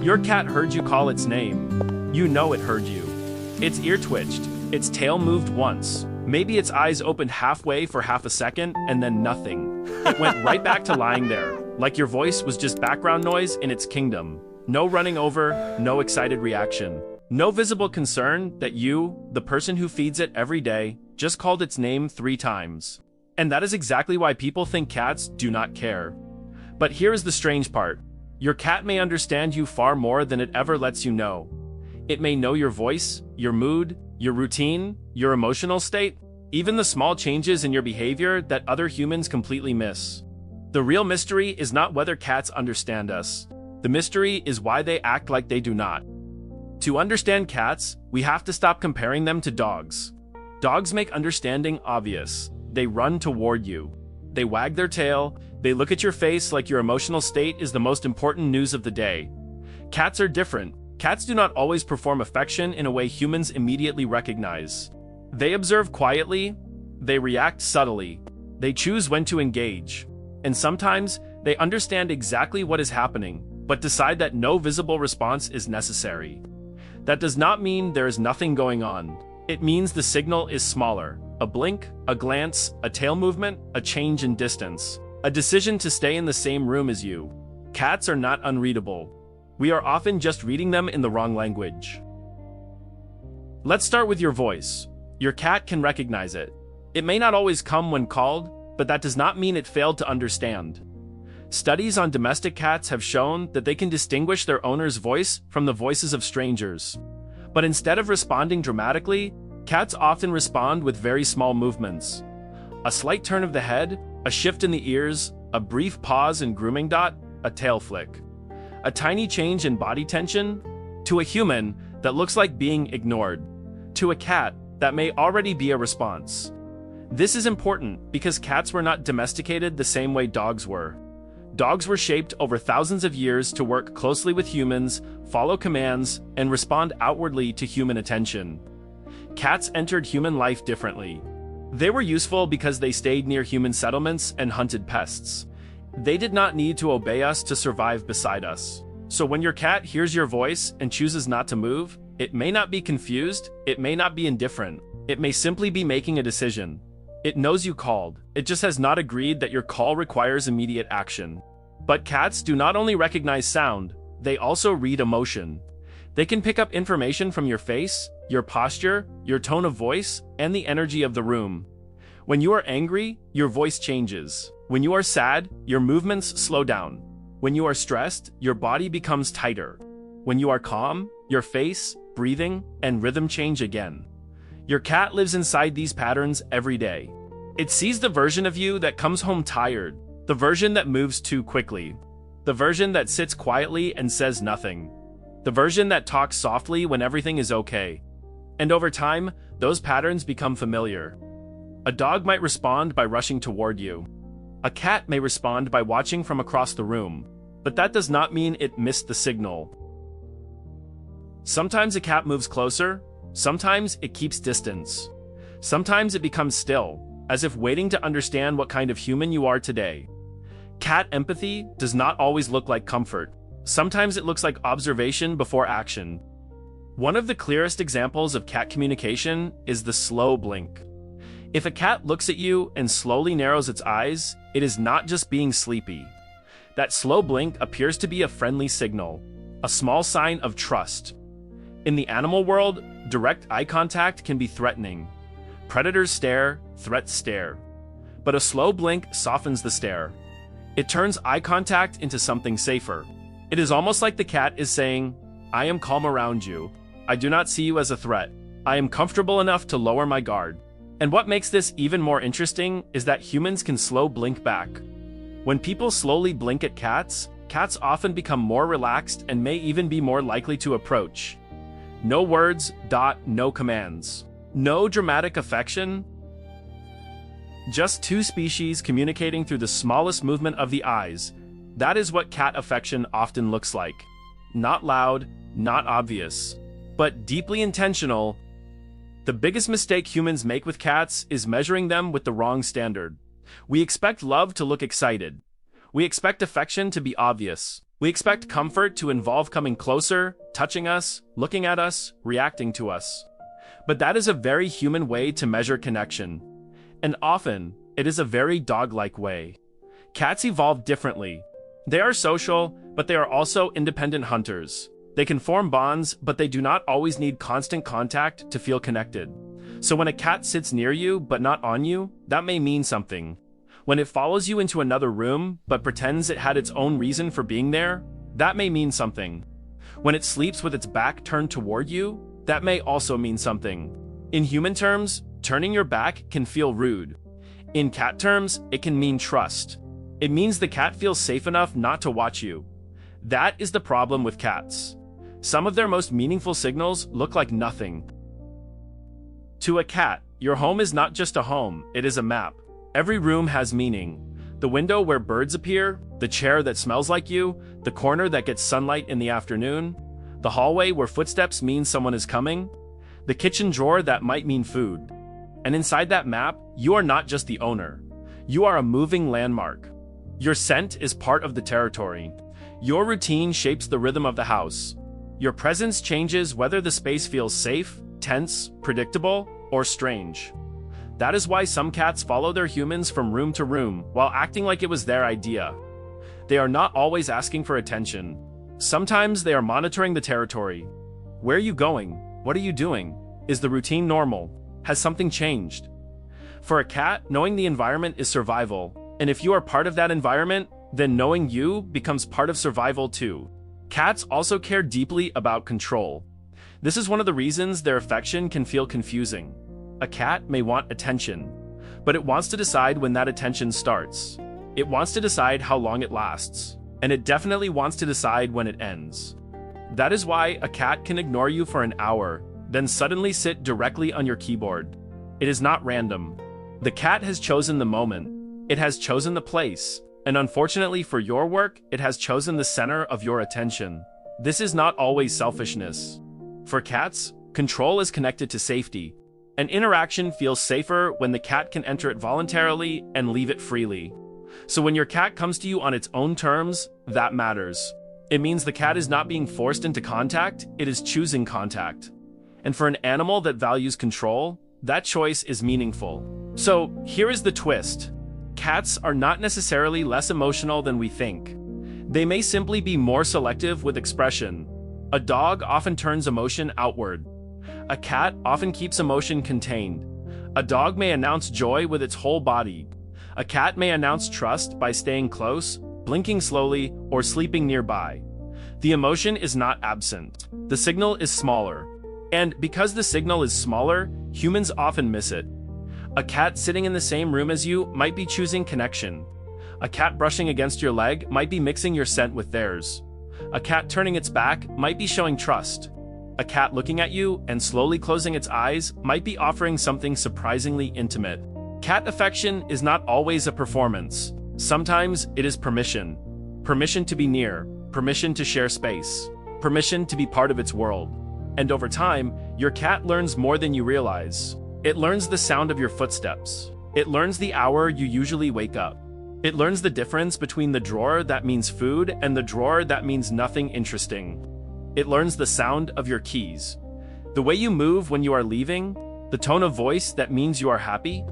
Your cat heard you call its name. You know it heard you. Its ear twitched, its tail moved once. Maybe its eyes opened halfway for half a second, and then nothing. It went right back to lying there, like your voice was just background noise in its kingdom. No running over, no excited reaction. No visible concern that you, the person who feeds it every day, just called its name 3 times. And that is exactly why people think cats do not care. But here is the strange part. Your cat may understand you far more than it ever lets you know. It may know your voice, your mood, your routine, your emotional state, even the small changes in your behavior that other humans completely miss. The real mystery is not whether cats understand us. The mystery is why they act like they do not. To understand cats, we have to stop comparing them to dogs. Dogs make understanding obvious. They run toward you. They wag their tail. They look at your face like your emotional state is the most important news of the day. Cats are different. Cats do not always perform affection in a way humans immediately recognize. They observe quietly. They react subtly. They choose when to engage. And sometimes, they understand exactly what is happening, but decide that no visible response is necessary. That does not mean there is nothing going on. It means the signal is smaller. A blink, a glance, a tail movement, a change in distance. A decision to stay in the same room as you. Cats are not unreadable. We are often just reading them in the wrong language. Let's start with your voice. Your cat can recognize it. It may not always come when called, but that does not mean it failed to understand. Studies on domestic cats have shown that they can distinguish their owner's voice from the voices of strangers. But instead of responding dramatically, cats often respond with very small movements. A slight turn of the head, a shift in the ears, a brief pause in grooming dot, a tail flick. A tiny change in body tension. To a human, that looks like being ignored. To a cat, that may already be a response. This is important because cats were not domesticated the same way dogs were. Dogs were shaped over thousands of years to work closely with humans, follow commands, and respond outwardly to human attention. Cats entered human life differently. They were useful because they stayed near human settlements and hunted pests. They did not need to obey us to survive beside us. So when your cat hears your voice and chooses not to move, it may not be confused, it may not be indifferent, it may simply be making a decision. It knows you called, it just has not agreed that your call requires immediate action. But cats do not only recognize sound, they also read emotion. They can pick up information from your face, your posture, your tone of voice, and the energy of the room. When you are angry, your voice changes. When you are sad, your movements slow down. When you are stressed, your body becomes tighter. When you are calm, your face, breathing, and rhythm change again. Your cat lives inside these patterns every day. It sees the version of you that comes home tired, the version that moves too quickly, the version that sits quietly and says nothing, the version that talks softly when everything is okay. And over time, those patterns become familiar. A dog might respond by rushing toward you. A cat may respond by watching from across the room, but that does not mean it missed the signal. Sometimes a cat moves closer, sometimes it keeps distance. Sometimes it becomes still, as if waiting to understand what kind of human you are today. Cat empathy does not always look like comfort. Sometimes it looks like observation before action. One of the clearest examples of cat communication is the slow blink. If a cat looks at you and slowly narrows its eyes, it is not just being sleepy. That slow blink appears to be a friendly signal, a small sign of trust. In the animal world, direct eye contact can be threatening. Predators stare, threats stare. But a slow blink softens the stare. It turns eye contact into something safer. It is almost like the cat is saying, "I am calm around you. I do not see you as a threat. I am comfortable enough to lower my guard." And what makes this even more interesting is that humans can slow blink back. When people slowly blink at cats, cats often become more relaxed and may even be more likely to approach. No words, no commands. No dramatic affection. Just two species communicating through the smallest movement of the eyes. That is what cat affection often looks like. Not loud, not obvious, but deeply intentional. The biggest mistake humans make with cats is measuring them with the wrong standard. We expect love to look excited. We expect affection to be obvious. We expect comfort to involve coming closer, touching us, looking at us, reacting to us. But that is a very human way to measure connection. And often, it is a very dog-like way. Cats evolved differently. They are social, but they are also independent hunters. They can form bonds, but they do not always need constant contact to feel connected. So when a cat sits near you but not on you, that may mean something. When it follows you into another room but pretends it had its own reason for being there, that may mean something. When it sleeps with its back turned toward you, that may also mean something. In human terms, turning your back can feel rude. In cat terms, it can mean trust. It means the cat feels safe enough not to watch you. That is the problem with cats. Some of their most meaningful signals look like nothing. To a cat, your home is not just a home, it is a map. Every room has meaning. The window where birds appear, the chair that smells like you, the corner that gets sunlight in the afternoon, the hallway where footsteps mean someone is coming, the kitchen drawer that might mean food. And inside that map, you are not just the owner. You are a moving landmark. Your scent is part of the territory. Your routine shapes the rhythm of the house. Your presence changes whether the space feels safe, tense, predictable, or strange. That is why some cats follow their humans from room to room while acting like it was their idea. They are not always asking for attention. Sometimes they are monitoring the territory. Where are you going? What are you doing? Is the routine normal? Has something changed? For a cat, knowing the environment is survival, and if you are part of that environment, then knowing you becomes part of survival too. Cats also care deeply about control. This is one of the reasons their affection can feel confusing. A cat may want attention, but it wants to decide when that attention starts. It wants to decide how long it lasts, and it definitely wants to decide when it ends. That is why a cat can ignore you for an hour, then suddenly sit directly on your keyboard. It is not random. The cat has chosen the moment. It has chosen the place, and unfortunately for your work, it has chosen the center of your attention. This is not always selfishness. For cats, control is connected to safety. An interaction feels safer when the cat can enter it voluntarily and leave it freely. So when your cat comes to you on its own terms, that matters. It means the cat is not being forced into contact, it is choosing contact. And for an animal that values control, that choice is meaningful. So here is the twist. Cats are not necessarily less emotional than we think. They may simply be more selective with expression. A dog often turns emotion outward. A cat often keeps emotion contained. A dog may announce joy with its whole body. A cat may announce trust by staying close, blinking slowly, or sleeping nearby. The emotion is not absent. The signal is smaller. And because the signal is smaller, humans often miss it. A cat sitting in the same room as you might be choosing connection. A cat brushing against your leg might be mixing your scent with theirs. A cat turning its back might be showing trust. A cat looking at you and slowly closing its eyes might be offering something surprisingly intimate. Cat affection is not always a performance. Sometimes it is permission. Permission to be near. Permission to share space. Permission to be part of its world. And over time, your cat learns more than you realize. It learns the sound of your footsteps. It learns the hour you usually wake up. It learns the difference between the drawer that means food and the drawer that means nothing interesting. It learns the sound of your keys, the way you move when you are leaving, the tone of voice that means you are happy,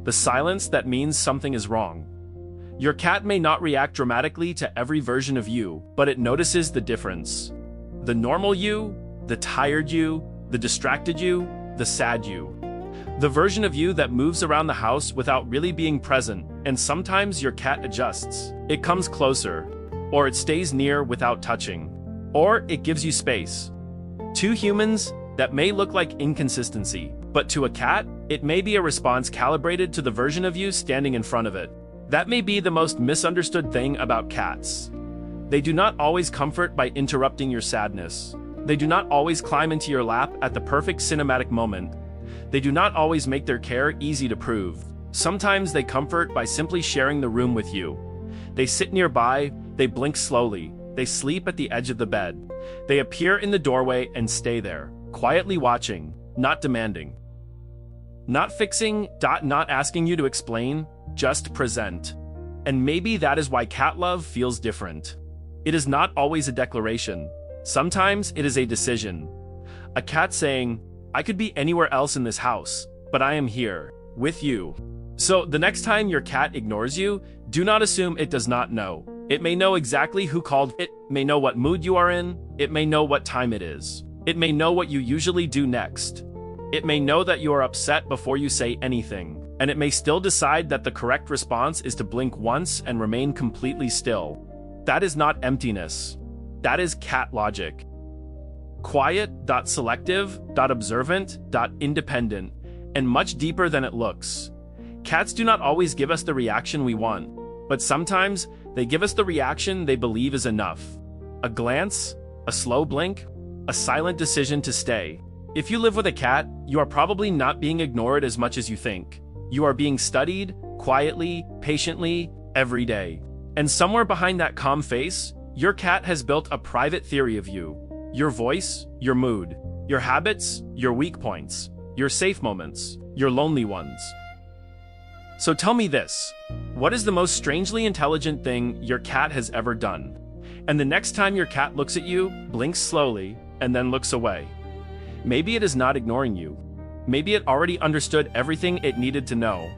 the silence that means something is wrong. Your cat may not react dramatically to every version of you, but it notices the difference. The normal you, the tired you, the distracted you, the sad you. The version of you that moves around the house without really being present, and sometimes your cat adjusts. It comes closer, or it stays near without touching. Or it gives you space. To humans, that may look like inconsistency, but to a cat, it may be a response calibrated to the version of you standing in front of it. That may be the most misunderstood thing about cats. They do not always comfort by interrupting your sadness. They do not always climb into your lap at the perfect cinematic moment. They do not always make their care easy to prove. Sometimes they comfort by simply sharing the room with you. They sit nearby, they blink slowly. They sleep at the edge of the bed. They appear in the doorway and stay there, quietly watching, not demanding. Not fixing, not asking you to explain, just present. And maybe that is why cat love feels different. It is not always a declaration. Sometimes it is a decision. A cat saying, I could be anywhere else in this house, but I am here, with you. So the next time your cat ignores you, do not assume it does not know. It may know exactly who called, it may know what mood you are in, it may know what time it is. It may know what you usually do next. It may know that you are upset before you say anything, and it may still decide that the correct response is to blink once and remain completely still. That is not emptiness. That is cat logic. Quiet, selective, observant, independent, and much deeper than it looks. Cats do not always give us the reaction we want, but sometimes they give us the reaction they believe is enough. A glance, a slow blink, a silent decision to stay. If you live with a cat, you are probably not being ignored as much as you think. You are being studied, quietly, patiently, every day. And somewhere behind that calm face, your cat has built a private theory of you. Your voice, your mood, your habits, your weak points, your safe moments, your lonely ones. So tell me this, what is the most strangely intelligent thing your cat has ever done? And the next time your cat looks at you, blinks slowly, and then looks away. Maybe it is not ignoring you. Maybe it already understood everything it needed to know.